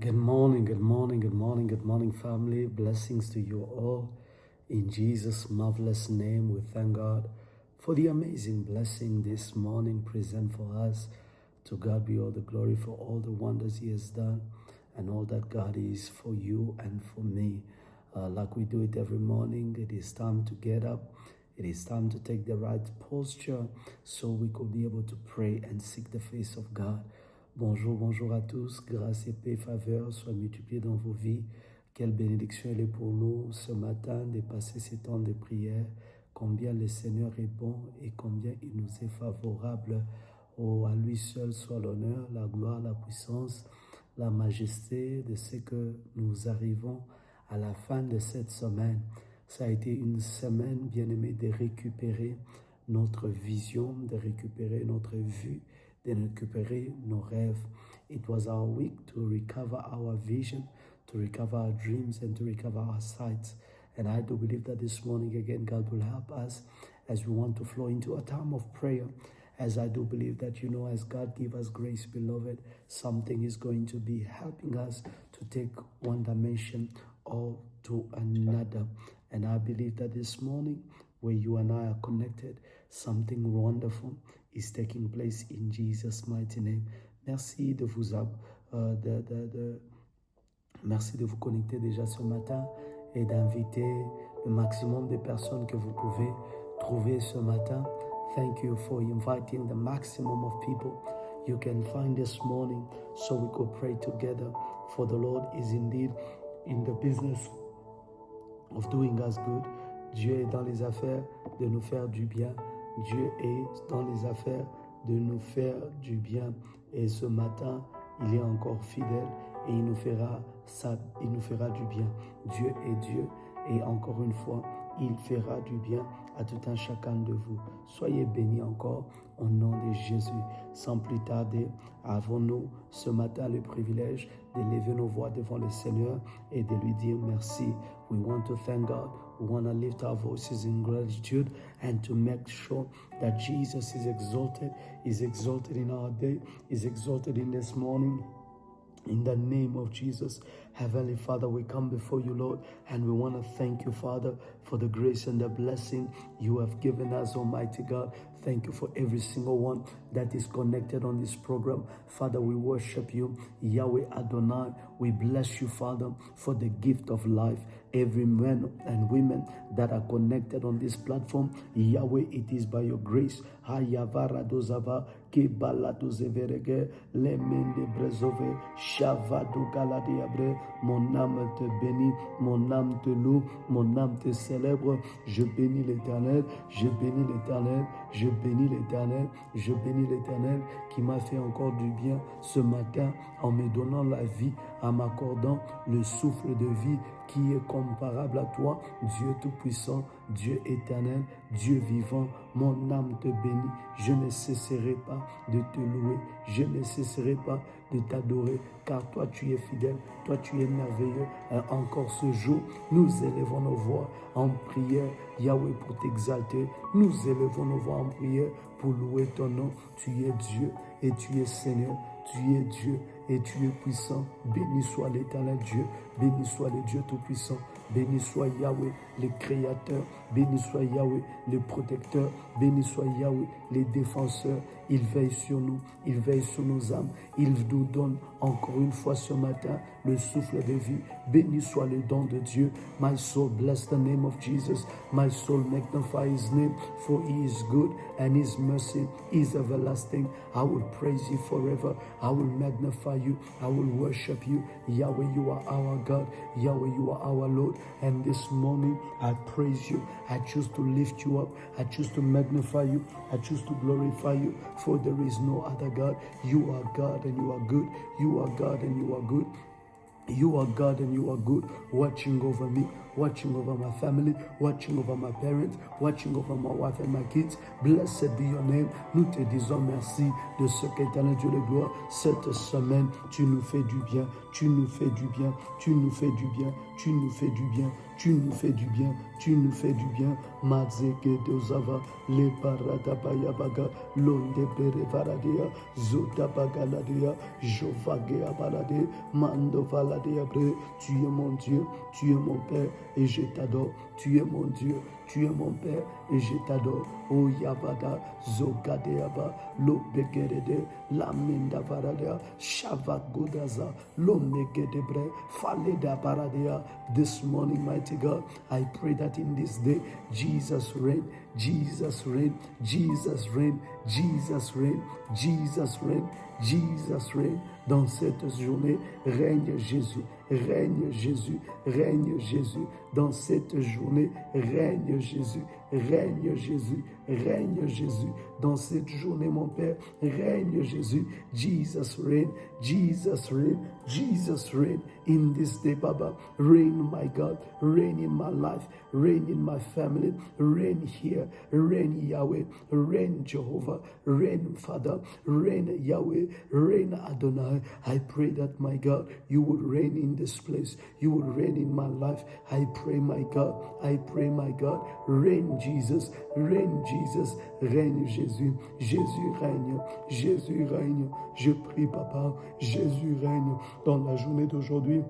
Good morning, good morning, good morning, good morning, family. Blessings to you all. In Jesus' marvelous name, we thank God for the amazing blessing this morning present for us. To God be all the glory for all the wonders He has done and all that God is for you and for me. Like we do it every morning, it is time to get up. It is time to take the right posture so we could be able to pray and seek the face of God. Bonjour, bonjour à tous. Grâce et paix, faveur soient multipliées dans vos vies. Quelle bénédiction elle est pour nous ce matin de passer ces temps de prière. Combien le Seigneur est bon et combien il nous est favorable. Oh, à lui seul soit l'honneur, la gloire, la puissance, la majesté de ce que nous arrivons à la fin de cette semaine. Ça a été une semaine, bien aimée, de récupérer notre vision, de récupérer notre vue, de récupérer nos rêves. It was our week to recover our vision, to recover our dreams, and to recover our sights. And I do believe that this morning again, God will help us as we want to flow into a time of prayer. As I do believe that, as God give us grace, beloved, something is going to be helping us to take one dimension or to another. And I believe that this morning, where you and I are connected, something wonderful is taking place in Jesus' mighty name. Merci de vous merci de vous connecter déjà ce matin et d'inviter le maximum de personnes que vous pouvez trouver ce matin. Thank you for inviting the maximum of people you can find this morning so we could pray together. For the Lord is indeed in the business of doing us good. Dieu est dans les affaires de nous faire du bien. Dieu est dans les affaires de nous faire du bien. Et ce matin, il est encore fidèle et il nous fera du bien. Dieu est Dieu et encore une fois, il fera du bien à tout un chacun de vous. Soyez bénis encore au nom de Jésus. Sans plus tarder, avons-nous ce matin le privilège de lever nos voix devant le Seigneur et de lui dire merci. We want to thank God. We want to lift our voices in gratitude and to make sure that Jesus is exalted in our day, is exalted in this morning. In the name of Jesus, Heavenly Father, we come before you, Lord, and we want to thank you, Father, for the grace and the blessing you have given us, Almighty God. Thank you for every single one that is connected on this program. Father, we worship you, Yahweh Adonai. We bless you, Father, for the gift of life. Every man and women that are connected on this platform, Yahweh, it is by your grace. Hayavara dozava, kebala dozeverege, lemende brezove, shavado galadiabre. Mon âme te bénit, mon âme te loue, mon âme te célèbre. Je bénis l'Éternel, je bénis l'Éternel, je bénis l'Éternel, je bénis l'Éternel qui m'a fait encore du bien ce matin en me donnant la vie, en m'accordant le souffle de vie qui est comparable à toi, Dieu Tout-Puissant, Dieu éternel, Dieu vivant. Mon âme te bénit, je ne cesserai pas de te louer, je ne cesserai pas de t'adorer, car toi tu es fidèle, toi tu es merveilleux. Et encore ce jour, nous élevons nos voix en prière, Yahweh, pour t'exalter. Nous élevons nos voix en prière pour louer ton nom. Tu es Dieu et tu es Seigneur, tu es Dieu et tu es puissant. Béni soit l'Éternel Dieu, béni soit le Dieu Tout-Puissant, béni soit Yahweh, le Créateur, béni soit Yahweh, le Protecteur, béni soit Yahweh, les défenseurs. Il veille sur nous, il veille sur nos âmes, il nous donne encore une fois ce matin le souffle de vie. Béni soit le don de Dieu. My soul bless the name of Jesus. My soul magnify his name, for he is good and his mercy is everlasting. I will praise you forever. I will magnify you. I will worship you. Yahweh, you are our God. Yahweh, you are our Lord. And this morning, I praise you. I choose to lift you up. I choose to magnify you. I choose to glorify you, for there is no other God. You are God and you are good. You are God and you are good. You are God and you are good, watching over me, watching over my family, watching over my parents, watching over my wife and my kids. Blessed be your name. Nous te disons merci de ce qu'éternel Dieu de gloire, cette semaine, tu nous fais du bien, tu nous fais du bien, tu nous fais du bien, tu nous fais du bien, tu nous fais du bien, tu nous fais du bien. Mazeke dozava, le paradabayabaga, londe berevaradia, zotabagaladea, jovagea balade, mando valadea bre. Tu es mon Dieu, tu es mon Père et je t'adore. Tu es mon Dieu, tu es mon Père et je t'adore. O Yavada, Zogadeaba, Lobegerede, Lamenda Varadea, Shavagodaza, Lomegedebre, Faleda Paradea. This morning, mighty God, I pray that in this day, Jesus reign, Jesus reign, Jesus reign, Jesus reign, Jesus reign, Jesus reign. Dans cette journée, règne Jésus, règne Jésus, règne Jésus. Dans cette journée, règne Jésus, règne Jésus, règne Jésus. Dans cette journée, mon Père, règne Jésus. Jesus reign, Jesus reign, Jesus reign. In this day, Baba, reign, my God, reign in my life, reign in my family, reign here, reign Yahweh, reign Jehovah, reign Father, reign Yahweh, reign Adonai. I pray that, my God, you would reign in this place, you would reign in my life. I pray, my God, I pray, my God, reign Jesus, reign Jesus, règne Jésus, Jésus règne, Jésus règne. Je prie, Papa, Jésus règne dans la journée d'aujourd'hui.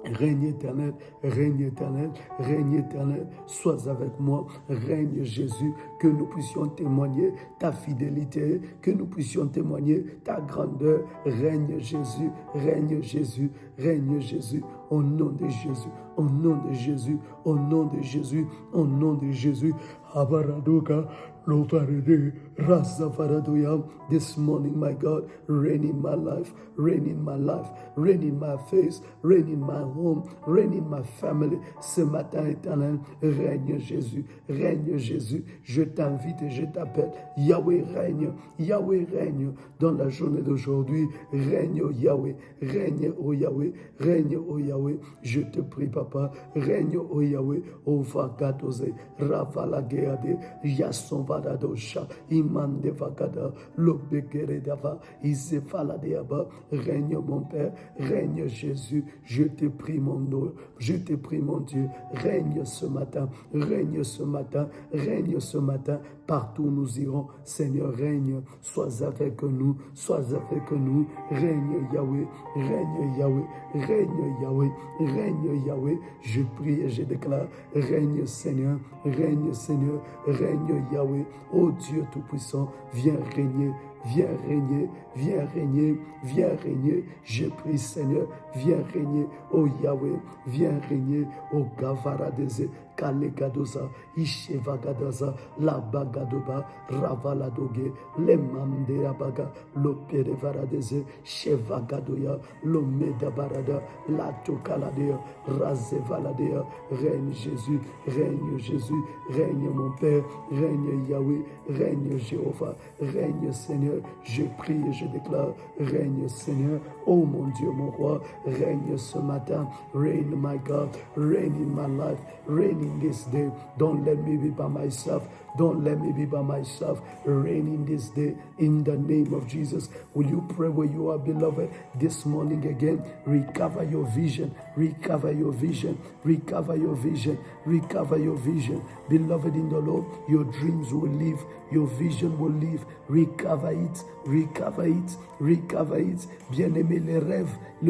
Règne éternel, règne éternel, règne éternel, sois avec moi, règne Jésus, que nous puissions témoigner ta fidélité, que nous puissions témoigner ta grandeur, règne Jésus, règne Jésus, règne Jésus, au nom de Jésus, au nom de Jésus, au nom de Jésus, au nom de Jésus. Abaradoka, Lovarede, Razavaradoya. This morning, my God, reign in my life, reign in my life, reign in my face, reign in my home, reign in my family. Ce matin éternel, règne Jésus, règne Jésus. Je t'invite et je t'appelle. Yahweh règne, Yahweh règne dans la journée d'aujourd'hui. Règne au Yahweh, règne au Yahweh, règne au Yahweh. Je te prie, Papa, règne au Yahweh, au Vagadose, Ravalageade, Yason Vadadosha, Imande Vagada, Lobegeredava, Isefaladeaba. Règne mon Père, règne Jésus. Je te prie, mon Dieu, je te prie, mon Dieu, règne ce matin, règne ce matin, règne ce matin. Partout où nous irons, Seigneur, règne, sois avec nous, sois avec nous, règne Yahweh, règne Yahweh, règne Yahweh, règne Yahweh. Je prie et je déclare, règne Seigneur, règne Seigneur, règne Yahweh. Oh Dieu Tout-Puissant, viens régner. Viens régner, viens régner, viens régner. Je prie, Seigneur, viens régner, oh Yahweh, viens régner, oh Gavaradeze, Kalegadoza, Ishevagadaza, La Bagadoba, Ravaladoge, Le Mandeabaga, Lopere Varadeze, Chevagadoya, Lomeda Barada, La Tokaladea, Razevaladea. Règne Jésus, règne Jésus, règne mon Père, règne Yahweh, règne Jéhovah, règne Seigneur. Je prie et je déclare, règne Seigneur, oh mon Dieu, mon roi, règne ce matin, reign my God, reign in my life, reign in this day. Don't let me be by myself, don't let me be by myself, reign in this day, in the name of Jesus. Will you pray where you are, beloved, this morning again? Recover your vision, recover your vision, recover your vision, recover your vision. Beloved in the Lord, your dreams will live, your vision will live. Recover it, recover it, recover it. Bien-aimé, le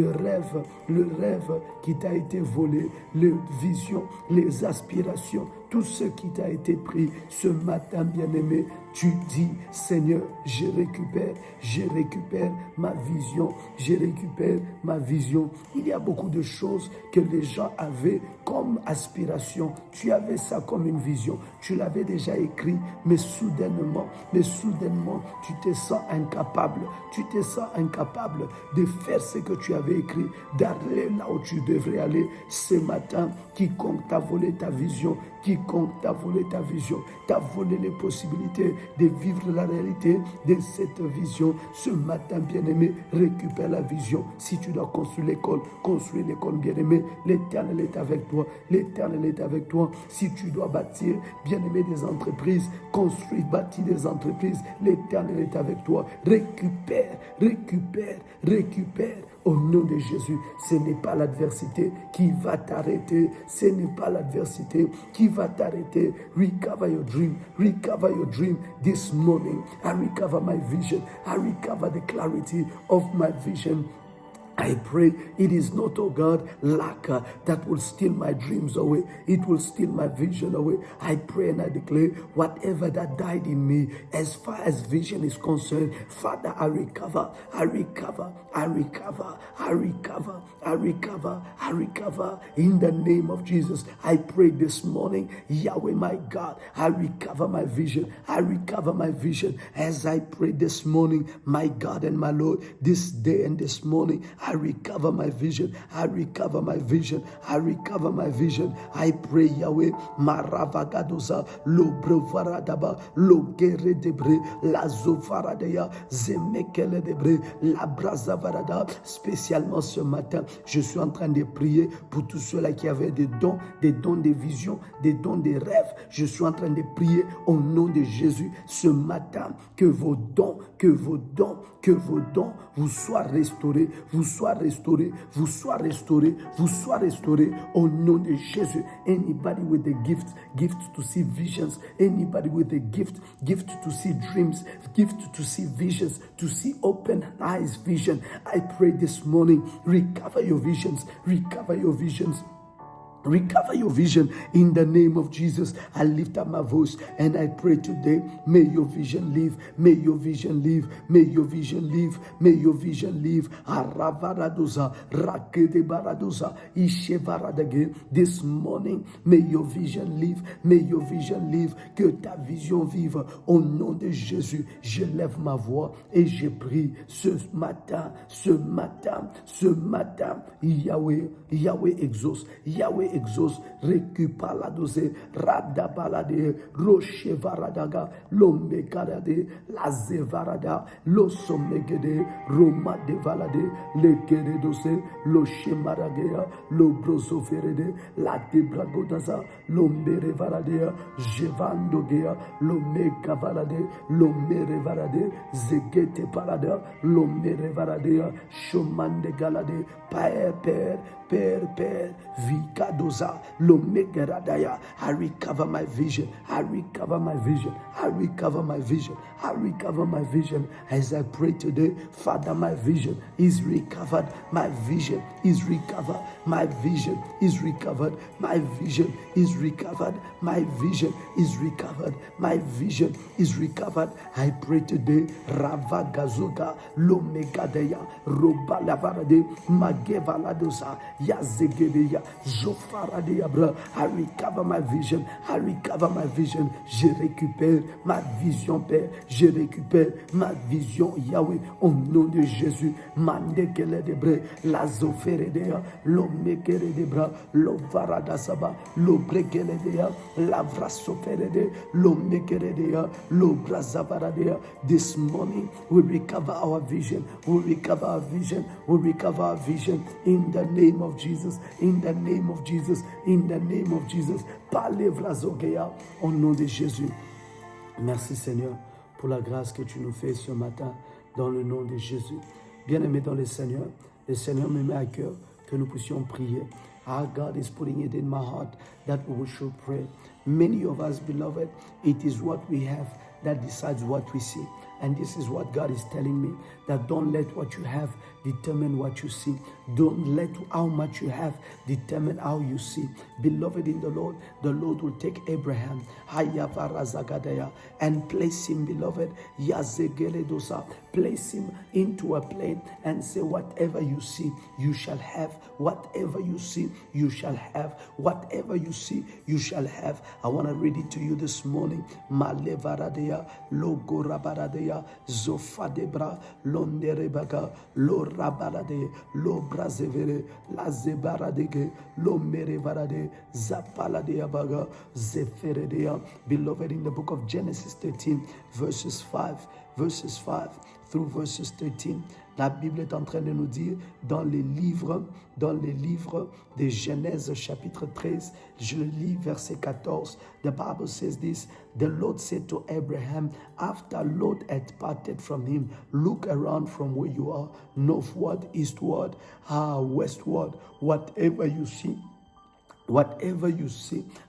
rêve qui t'a été volé, les visions, les aspirations, tout ce qui t'a été pris ce matin, bien-aimé, tu dis, Seigneur, je récupère ma vision, je récupère ma vision. Il y a beaucoup de choses que les gens avaient comme aspiration. Tu avais ça comme une vision. Tu l'avais déjà écrit, mais soudainement, tu te sens incapable. Tu te sens incapable de faire ce que tu avais écrit, d'aller là où tu devrais aller. Ce matin, quiconque t'a volé ta vision, t'a volé les possibilités de vivre la réalité de cette vision. Ce matin, bien-aimé, récupère la vision. Si tu dois construire l'école, bien-aimé. L'Éternel est avec toi. L'Éternel est avec toi. Si tu dois bâtir, bien-aimé, des entreprises, bâtis des entreprises, l'Éternel est avec toi. Récupère. Au nom de Jésus, ce n'est pas l'adversité qui va t'arrêter. Ce n'est pas l'adversité qui va t'arrêter. Recover your dream. Recover your dream this morning. I recover my vision. I recover the clarity of my vision. I pray it is not, oh God, lack that will steal my dreams away. It will steal my vision away. I pray and I declare whatever that died in me, as far as vision is concerned, Father, I recover, I recover, I recover, I recover, I recover, I recover. In the name of Jesus, I pray this morning, Yahweh, my God, I recover my vision. I recover my vision as I pray this morning, my God and my Lord, this day and this morning. I recover my vision. I recover my vision. I recover my vision. I pray, Yahweh, Maravagadoza, lo brovaradaba, lo gere debre, la zovaradea, zemekele debre, la brazavarada. Spécialement ce matin, je suis en train de prier pour tous ceux-là qui avaient des dons de vision, des dons de rêves. Je suis en train de prier au nom de Jésus ce matin que vos dons vous soient restaurés, vous soient restaurés, vous soient restaurés, vous soient restaurés au nom de Jésus. Anybody with a gift to see visions, anybody with a gift to see dreams, gift to see visions, to see open eyes vision. I pray this morning, recover your visions, recover your visions. Recover your vision in the name of Jesus. I lift up my voice and I pray today, may your vision live, may your vision live, may your vision live, may your vision live. Aravaradoza, rakede baradoza, ishevaradage. This morning, may your vision live, may your vision live, que ta vision vive. Au nom de Jésus, je lève ma voix et je prie ce matin, Yahweh exauce, Yahweh exauce, récupère la dose, radabalade, roche varadaga, lombe karade, la zevarada, lo somegede, roma de valade, le kere dose, lo shemaragea, lo brosoferede, la debragodaza, lombe revaradea, jevandogea, lo meka valade, lo mere varade, zegete parada, lo mere varadea, shomande galade, Père, Vikadoza, Lomegeradaya. I recover my vision. I recover my vision. I recover my vision. I recover my vision. As I pray today, Father, my vision is recovered. My vision is recovered. My vision is recovered. My vision is recovered. My vision is recovered. My vision is recovered. I pray today, Ravagazoga, Lomegadaya, Robalavarade, Magevaladosa, Yazegedeya, Zofaradeyabra. I recover my vision. I recover my vision. Je récupère ma vision, Père. Je récupère ma vision, Yahweh, au nom de Jésus. Mandekele debre, la zoferedea, lo mekere debra, lo varada saba, lo brekele dea, la vrasoferede, lo mekere dea, lo brazavaradea. This morning we recover our vision. We recover our vision. We recover our vision in the name of Jesus. In the name of Jesus. In the name of Jesus. Parlez vrazogea au nom de Jésus. Merci Seigneur pour la grâce que tu nous fais ce matin dans le nom de Jésus. Bien-aimé dans le Seigneur me met à cœur que nous puissions prier. Our God is putting it in my heart that we should pray. Many of us, beloved, it is what we have that decides what we see. And this is what God is telling me, that don't let what you have determine what you see. Don't let how much you have determine how you see. Beloved in the Lord will take Abraham and place him, beloved, place him into a plane and say, whatever you see, you shall have. Whatever you see, you shall have. Whatever you see, you shall have. I want to read it to you this morning. Malevaradea, logorabaradea, zofadebra, londerebaga, lo rabarade, lo brazevere, la zebaradege, lo merevarade, zapaladea baga, zeferedea. Beloved, in the book of Genesis 13, verses 5 through verses 13, La Bible est en train de nous dire dans les livres de Genèse chapitre 13, je le lis verset 14, the Bible says this, the Lord said to Abraham, after Lot had parted from him, look around from where you are, northward, eastward, westward, whatever you see,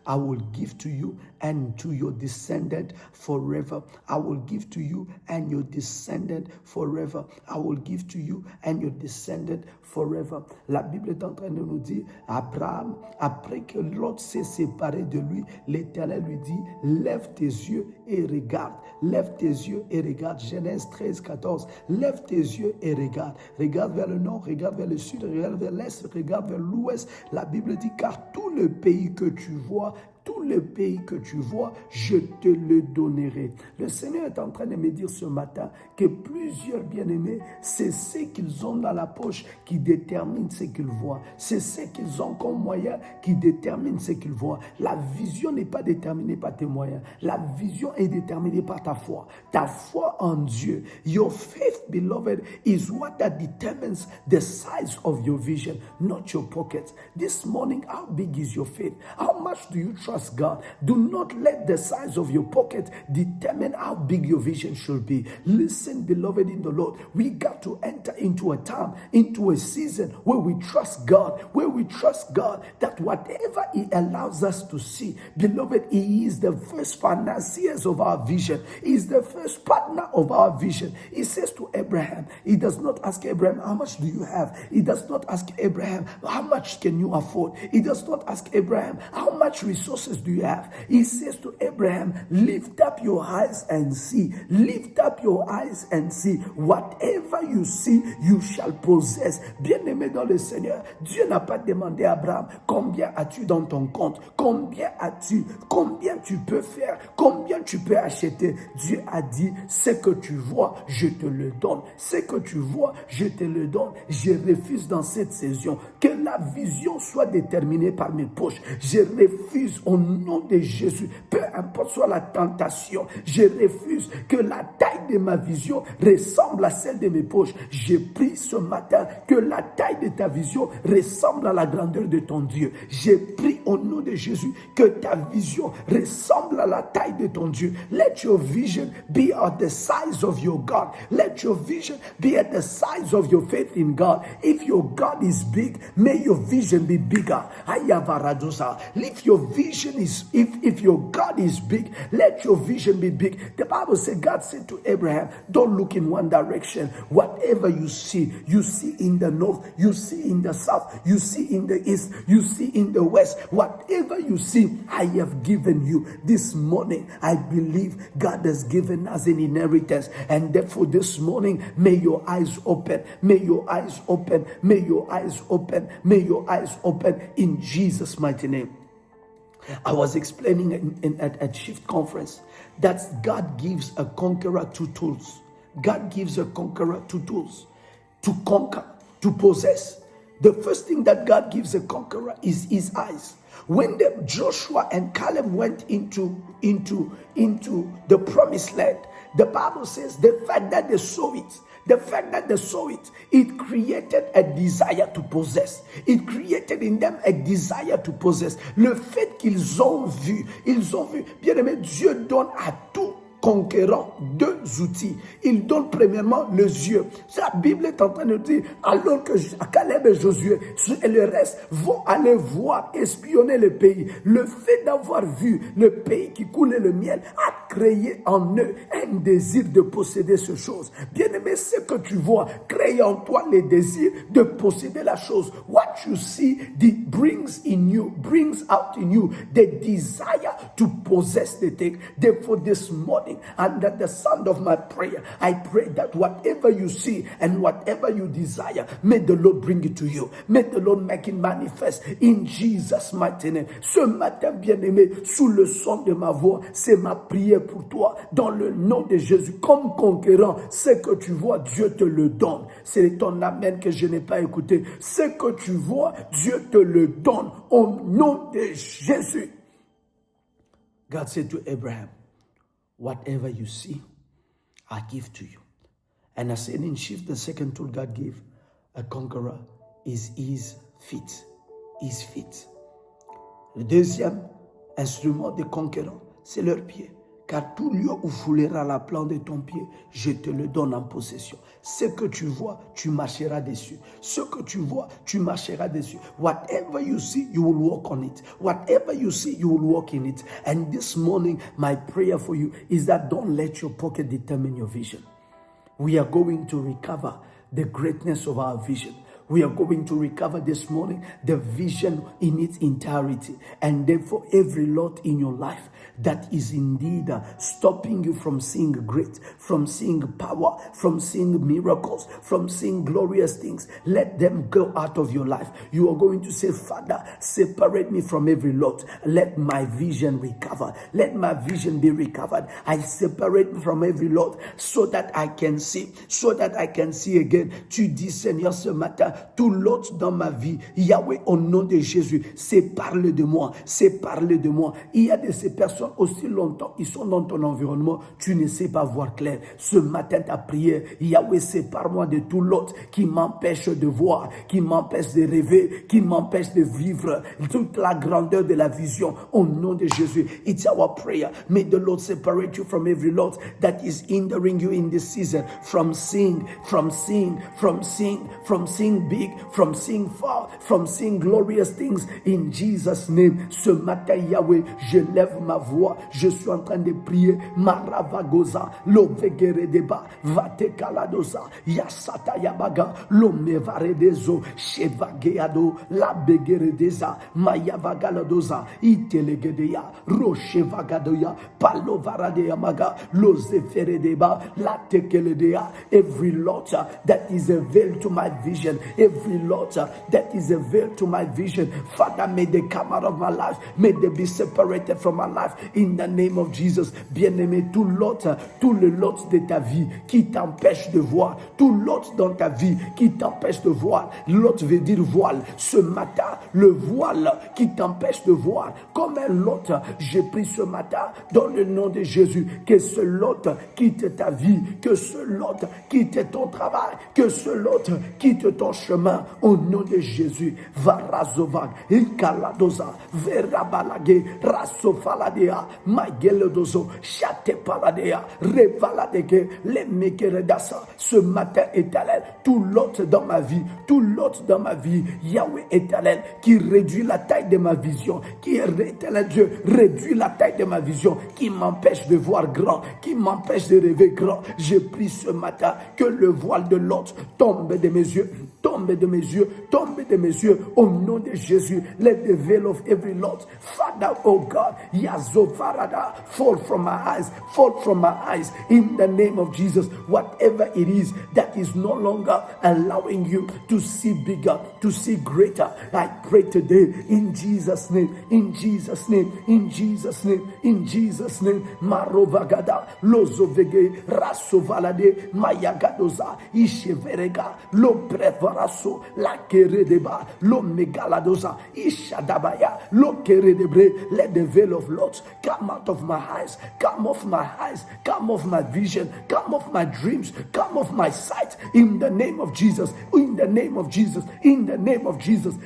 I will give to you and to your descendant forever. I will give to you and your descendant forever. I will give to you and your descendant forever. La Bible est en train de nous dire, Abraham, après que Lot s'est séparé de lui, l'Éternel lui dit, lève tes yeux et regarde. Lève tes yeux et regarde. Genèse 13, 14. Lève tes yeux et regarde. Regarde vers le nord, regarde vers le sud, regarde vers l'est, regarde vers l'ouest. La Bible dit, car tout le pays que tu vois, je te le donnerai. Le Seigneur est en train de me dire ce matin que plusieurs bien-aimés, c'est ce qu'ils ont dans la poche qui détermine ce qu'ils voient. C'est ce qu'ils ont comme moyen qui détermine ce qu'ils voient. La vision n'est pas déterminée par tes moyens. La vision est déterminée par ta foi. Ta foi en Dieu. Your faith, beloved, is what that determines the size of your vision, not your pockets. This morning, how big is your faith? How much do you trust God? Do not let the size of your pocket determine how big your vision should be. Listen, beloved in the Lord, we got to enter into a time, into a season where we trust God, that whatever He allows us to see, beloved, He is the first financier of our vision. He is the first partner of our vision. He says to Abraham, He does not ask Abraham, how much do you have? He does not ask Abraham, how much can you afford? He does not ask Abraham, how much resources do you have? He says to Abraham, lift up your eyes and see. Lift up your eyes and see. Whatever you see, you shall possess. Bien-aimé dans le Seigneur, Dieu n'a pas demandé à Abraham, combien as-tu dans ton compte? Combien as-tu? Combien tu peux faire? Combien tu peux acheter? Dieu a dit, ce que tu vois, je te le donne. Ce que tu vois, je te le donne. Je refuse dans cette saison que la vision soit déterminée par mes poches. Je refuse au nom de Jésus, peu importe soit la tentation, je refuse que la taille de ma vision ressemble à celle de mes poches. Je prie ce matin que la taille de ta vision ressemble à la grandeur de ton Dieu. Je prie au nom de Jésus que ta vision ressemble à la taille de ton Dieu. Let your vision be at the size of your God. Let your vision be at the size of your faith in God. If your God is big, may your vision be bigger. If your vision is, if your God is big, let your vision be big. The Bible said, God said to Abraham, don't look in one direction. Whatever you see in the north, you see in the south, you see in the east, you see in the west. Whatever you see, I have given you. This morning, I believe God has given us an inheritance. And therefore this morning, may your eyes open. May your eyes open. May your eyes open. May your eyes open in Jesus' mighty name. I was explaining at Shift Conference that God gives a conqueror two tools. God gives a conqueror two tools to conquer, to possess. The first thing that God gives a conqueror is his eyes. When Joshua and Caleb went into the promised land, the Bible says the fact that they saw it, it created a desire to possess. It created in them a desire to possess. Le fait qu'ils ont vu, bien aimé, Dieu donne à tout conquérant deux outils. Il donne premièrement les yeux. La Bible est en train de dire, alors que Caleb et Josué et le reste vont aller voir, espionner le pays. Le fait d'avoir vu le pays qui coulait le miel a créé en eux un désir de posséder ces choses. Bien-aimé, ce que tu vois crée en toi le désir de posséder la chose. What you see brings out in you the desire to possess the thing. Therefore, this morning, under the sound of my prayer, I pray that whatever you see and whatever you desire, may the Lord bring it to you. May the Lord make it manifest in Jesus' mighty name. Ce matin, bien-aimé, sous le son de ma voix, c'est ma prière pour toi, dans le nom de Jésus. Comme conquérant, ce que tu vois, Dieu te le donne. C'est ton amen que je n'ai pas écouté. Ce que tu vois, Dieu te le donne au nom de Jésus. God said to Abraham, whatever you see, I give to you. And as in shift, the second tool God gave a conqueror is his feet. His feet. Le deuxième instrument des conquérants, c'est leurs pieds. Car tout lieu où foulera la plante de ton pied, je te le donne en possession. Ce que tu vois, tu marcheras dessus. Ce que tu vois, tu marcheras dessus. Whatever you see, you will walk on it. Whatever you see, you will walk in it. And this morning, my prayer for you is that don't let your pocket determine your vision. We are going to recover the greatness of our vision. We are going to recover this morning the vision in its entirety. And therefore, every lot in your life that is indeed stopping you from seeing great, from seeing power, from seeing miracles, from seeing glorious things, let them go out of your life. You are going to say, Father, separate me from every lot. Let my vision recover. Let my vision be recovered. I separate me from every lot so that I can see, again. Tu dis, Seigneur, ce matin, tout l'autre dans ma vie, Yahweh, au nom de Jésus, sépare-le de moi, sépare-le de moi. Il y a de ces personnes aussi longtemps, ils sont dans ton environnement, tu ne sais pas voir clair. Ce matin, ta prière, Yahweh, sépare-moi de tout l'autre qui m'empêche de voir, qui m'empêche de rêver, qui m'empêche de vivre toute la grandeur de la vision. Au nom de Jésus, it's our prayer. May the Lord separate you from every lot that is hindering you in this season, from seeing big, from seeing far, from seeing glorious things in Jesus' name. Ce matin, Yahweh, je lève ma voix, je suis en train de prier. Maravagoza, Lovegeredeba, Vatekaladosa, Yasata Yabaga, Lomevaredezo, Shevageado, Labegeredeza, Mayavagaladoza, Itelegedeya, Rochevagadoya, Palovaradeamaga, Lozeferedeba, Latekeledea. Every lot that is a veil to my vision, every lot that is a veil to my vision, Father, may they come out of my life, may they be separated from my life in the name of Jesus. Bien-aimé, tout le lot de ta vie qui t'empêche de voir, tout lot dans ta vie qui t'empêche de voir, lot veut dire voile. Ce matin, le voile qui t'empêche de voir, comme un lot, j'ai pris ce matin dans le nom de Jésus, que ce lot quitte ta vie, que ce lot quitte ton travail, que ce lot quitte ton chemin, au nom de Jésus. Varazovag, Ilkaladoza, Verabalage, Rasofaladea, Mageledozo, Chatepaladea, Revaladege, Lemekeredasa. Ce matin, éternel, tout l'autre dans ma vie, Yahweh éternel, qui réduit la taille de ma vision, qui est éternel Dieu, réduit la taille de ma vision, qui m'empêche de voir grand, qui m'empêche de rêver grand. Je prie ce matin que le voile de l'autre tombe de mes yeux, au nom de Jésus. Let the veil of every lot, Father, oh God, Yazofarada, fall from my eyes, in the name of Jesus. Whatever it is that is no longer allowing you to see bigger, to see greater, I pray today in Jesus' name, Marovagada, Lozovege, Rasovalade, Mayagadoza, Isheverega, Lobrevaraso, La Keredeba, Lomegaladoza, Ishadabaya, Lokeredebre. Let the veil of Lot come out of my eyes, come off my vision, come off my dreams, come off my sight, in the name of Jesus,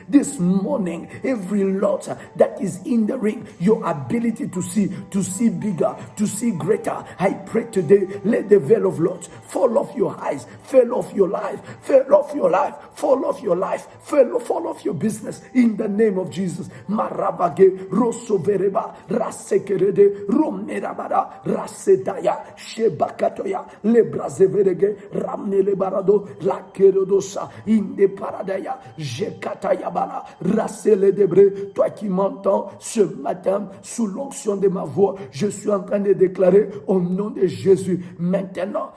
This morning, every lot that is hindering your ability to see bigger, to see greater, I pray today, let the veil of Lot fall off your eyes, fall off your life, fall off your business, in the name of Jesus. Maravage, Rosovereba, Rasekerede, Romerabara, Rasetaya, Shebakatoya, Lebrazeverege, Ramnelebarado, Lakerodosa, Inde Paradaya, Jekatayabara, Raseledebre. Toi qui m'entends ce matin, sous l'onction de ma voix, je suis en train de déclarer au nom de Jésus, maintenant,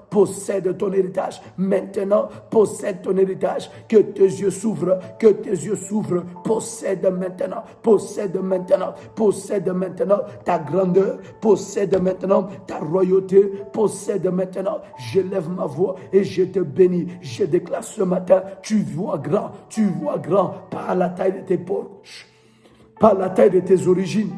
possède ton héritage, que tes yeux s'ouvrent, possède maintenant ta grandeur, possède maintenant ta royauté, possède maintenant. Je lève ma voix et je te bénis, je déclare ce matin, tu vois grand, par la taille de tes poches, par la taille de tes origines,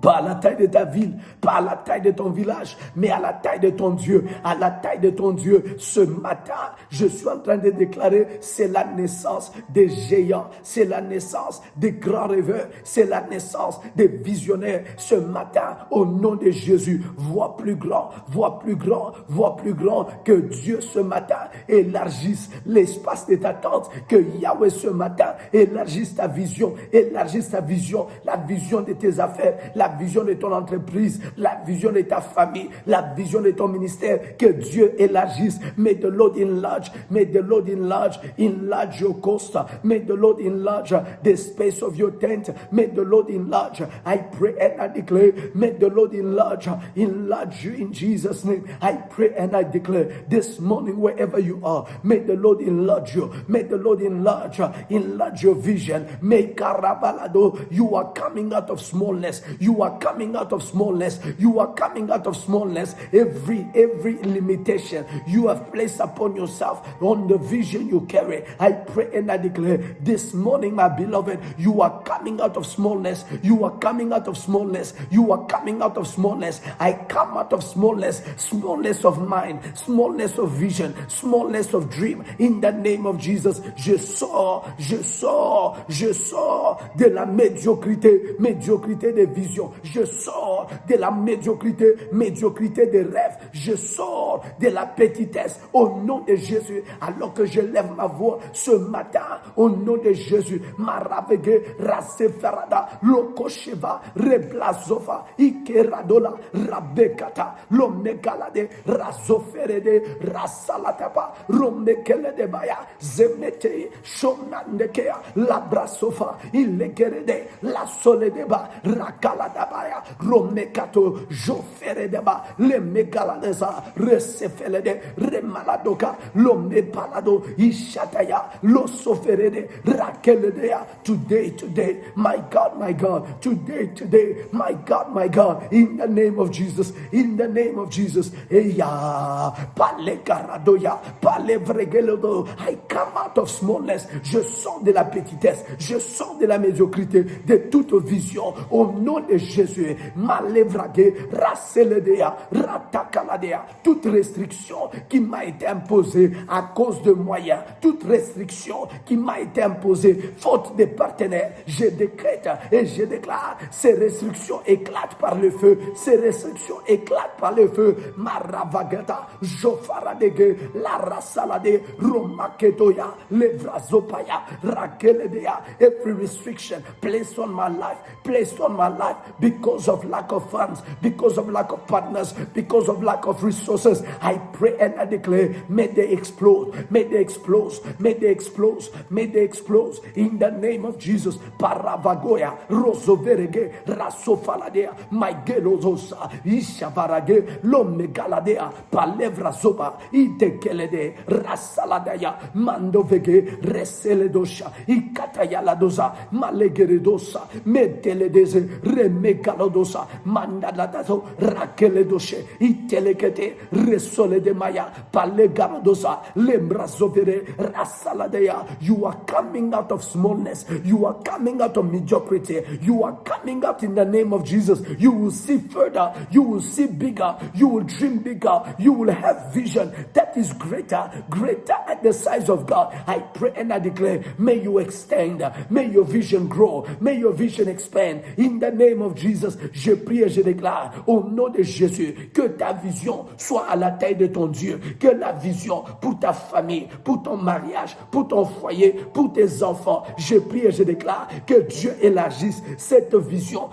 Pas à la taille de ta ville, pas à la taille de ton village, mais à la taille de ton Dieu, à la taille de ton Dieu. Ce matin, je suis en train de déclarer, c'est la naissance des géants, c'est la naissance des grands rêveurs, c'est la naissance des visionnaires. Ce matin, au nom de Jésus, vois plus grand, vois plus grand, vois plus grand, que Dieu ce matin élargisse l'espace de ta tente, que Yahweh ce matin élargisse ta vision, la vision de tes affaires, la vision de ton entreprise, la vision de ta famille, la vision de ton ministère, que Dieu élargisse. May the Lord enlarge, may the Lord enlarge your coast, may the Lord enlarge the space of your tent, may the Lord enlarge. I pray and I declare, may the Lord enlarge you in Jesus' name. I pray and I declare this morning, wherever you are, may the Lord enlarge you, may the Lord enlarge your vision. May Karabalado, you are coming out of smallness. You are coming out of smallness. You are coming out of smallness. Every limitation you have placed upon yourself, on the vision you carry, I pray and I declare this morning, my beloved, you are coming out of smallness. You are coming out of smallness. You are coming out of smallness. I come out of smallness, smallness of mind, smallness of vision, smallness of dream. In the name of Jesus, je sors de la médiocrité des visions. Je sors de la médiocrité des rêves. Je sors de la petitesse au nom de Jésus. Alors que je lève ma voix ce matin au nom de Jésus. Maravege raseferada lokosheva reblazofa ikeradola rabekata lomegalade razoferede rasalatapa romekelede baya zemete shonandekea labrasofa ilegerede la soledeba rakaladabaya romekato joferedeba le megaladeza resefelede remaladoka lome palado ishataya lo soferede rakeledea. Today, my God, today, my God, in the name of Jesus, eya pale karadoya pale vregelodo. I come out of smallness. Je sors de la petitesse, je sors de la médiocrité, de toute vision au nom de Jésus. Malevrage raseledea ratakaladea. Toute restriction qui m'a été imposée à cause de moyens, toute restriction qui m'a été imposée faute de partenaires, je décrète et je déclare, ces restrictions éclatent par le feu, ces restrictions éclatent par le feu. Maravagata jofaradege la rasalade romaketoya levrazopaya rakeledea. Every restriction placed on my life because of lack of funds, because of lack of partners, because of lack of resources, I pray and I declare, may they explode in the name of Jesus. Paravagoya rosoverege rasofaladea maigelozosa ishavarage lomegaladea palevra zoba idekelede rasaladaya mandovege reseledosha ikatayaladosa malegeredosa meteledeze remegalodosa mandaladazo rakeledoshe itelekete resolede maya palegarodosa lembrazovere rasaladea. You are coming out of smallness. You are coming out of mediocrity. You are coming out in the name of Jesus. You will see further. You will see bigger. You will dream bigger. You will have vision that is greater at the size of God. I pray and I declare, may you extend. May your vision grow. May your vision expand. In the name of Jesus, je prie et je déclare au nom de Jésus que ta vision soit à la taille de ton Dieu. Que la vision pour ta famille, pour ton mariage, pour ton foyer, pour tes enfants, je prie et je déclare que Dieu élargisse cette vision,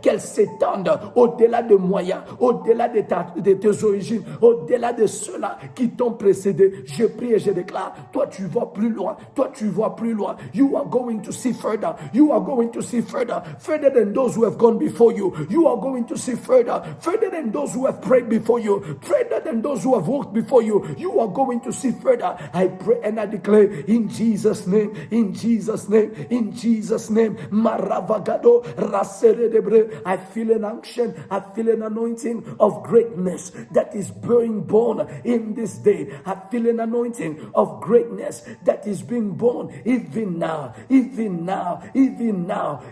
qu'elle s'étende au-delà de moyens, au-delà de tes origines, au-delà de ceux-là qui t'ont précédé. Je prie et je déclare, toi tu vois plus loin. You are going to see further. Further than those who have gone before you. You are going to see further than those who have prayed before you, further than those who have walked before you. You are going to see further. I pray and I declare in Jesus' name. Maravagado raseredebre. I feel an unction. I feel an anointing of greatness that is being born in this day. I feel an anointing of greatness that is being born even now.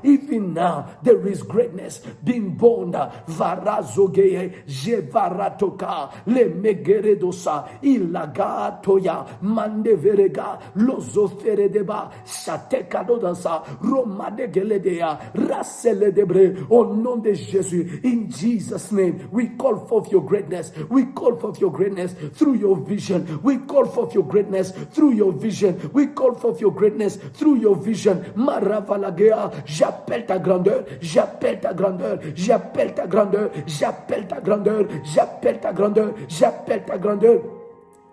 even now, there is greatness being born. Varazogeye, Jevaratoka, Le Megeredosa, Ilagatoya, Mandeverega, Lozoferedeba, Shatekadodasa, Romadegeledea, Raseledebre, au nom de Jésus, in Jesus' name, we call forth your greatness. We call forth your greatness through your vision. We call forth your greatness through your vision. We call forth your greatness through your vision. Maravalagea, j'appelle ta grandeur, j'appelle ta grandeur, j'appelle ta grandeur, j'appelle ta grandeur, j'appelle ta grandeur, j'appelle ta grandeur.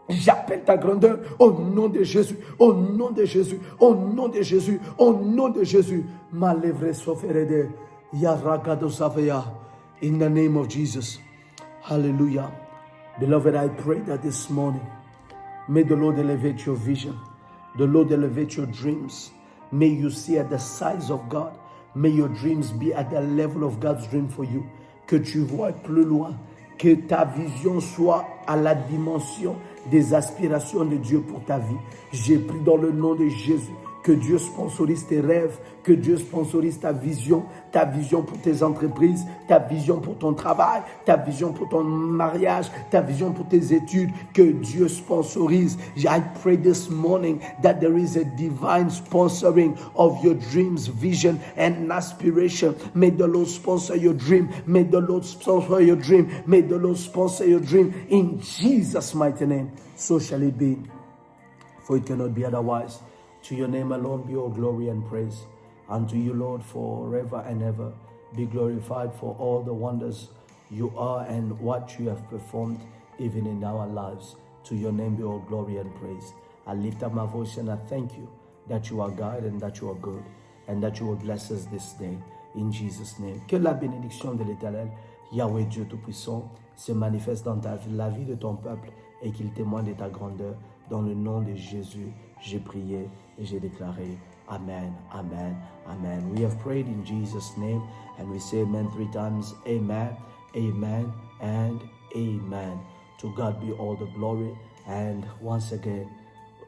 J'appelle ta grandeur au nom de Jésus, au nom de Jésus, au nom de Jésus, au nom de Jésus. Malevre soferede, yaragado savea, in the name of Jesus. Hallelujah. Beloved, I pray that this morning, may the Lord elevate your vision. The Lord elevate your dreams. May you see at the size of God. May your dreams be at the level of God's dream for you. Que tu vois plus loin. Que ta vision soit à la dimension des aspirations de Dieu pour ta vie. J'ai pris dans le nom de Jésus que Dieu sponsorise tes rêves, que Dieu sponsorise ta vision pour tes entreprises, ta vision pour ton travail, ta vision pour ton mariage, ta vision pour tes études, que Dieu sponsorise. I pray this morning that there is a divine sponsoring of your dreams, vision, and aspiration. May the Lord sponsor your dream. May the Lord sponsor your dream. May the Lord sponsor your dream. In Jesus' mighty name, so shall it be. For it cannot be otherwise. To your name alone be all glory and praise. Unto you, Lord, forever and ever. Be glorified for all the wonders you are and what you have performed even in our lives. To your name be all glory and praise. I lift up my voice and I thank you that you are God and that you are good and that you will bless us this day. In Jesus' name. Que la bénédiction de l'Éternel, Yahweh Dieu Tout-Puissant, se manifeste dans la vie de ton peuple et qu'il témoigne de ta grandeur. Dans le nom de Jésus, j'ai prié et j'ai déclaré Amen, Amen, Amen. We have prayed in Jesus' name and we say amen 3 times. Amen, Amen, and Amen. To God be all the glory. And once again,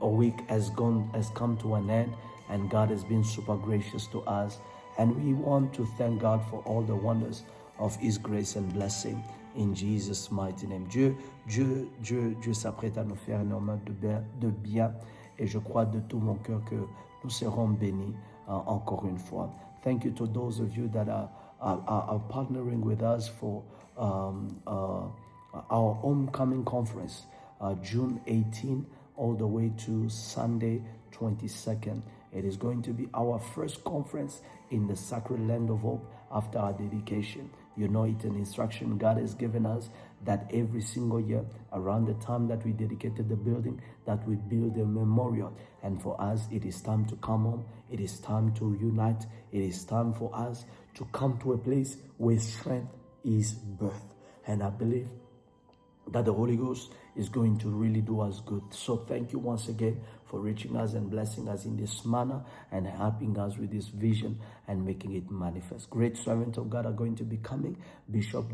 a week has come to an end and God has been super gracious to us. And we want to thank God for all the wonders of His grace and blessing. In Jesus' mighty name. Dieu s'apprête à nous faire énormément de bien. Et je crois de tout mon cœur que nous serons bénis encore une fois. Thank you to those of you that are partnering with us for our homecoming conference, June 18 all the way to Sunday 22nd. It is going to be our first conference in the Sacred Land of Hope after our dedication. You know, it's an instruction God has given us that every single year, around the time that we dedicated the building, that we build a memorial. And for us, it is time to come home. It is time to unite. It is time for us to come to a place where strength is birthed. And I believe that the Holy Ghost is going to really do us good. So thank you once again for reaching us and blessing us in this manner and helping us with this vision and making it manifest. Great servants of God are going to be coming. Bishop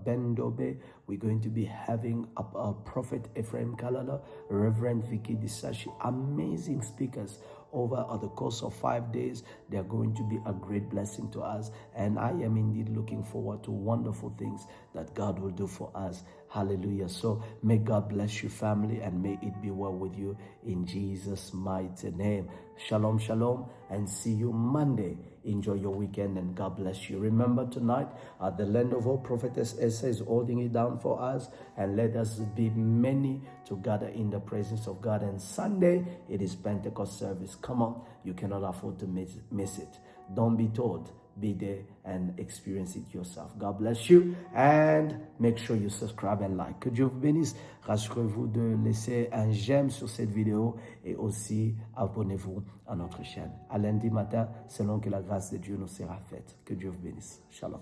Ben Dobe. We're going to be having a Prophet Ephraim Kalala, Reverend Vicky Disashi, amazing speakers over the course of 5 days. They are going to be a great blessing to us. And I am indeed looking forward to wonderful things that God will do for us. Hallelujah. So may God bless you, family, and may it be well with you in Jesus' mighty name. Shalom, shalom, and see you Monday. Enjoy your weekend and God bless you. Remember tonight, at the Land of Hope, Prophetess Esa is holding it down for us, and let us be many to gather in the presence of God. And Sunday, it is Pentecost service. Come on, you cannot afford to miss it. Don't be told. Be there and experience it yourself. God bless you and make sure you subscribe and like. Que Dieu vous bénisse. Rassurez-vous de laisser un j'aime sur cette vidéo et aussi abonnez-vous à notre chaîne. À lundi matin, selon que la grâce de Dieu nous sera faite. Que Dieu vous bénisse. Shalom.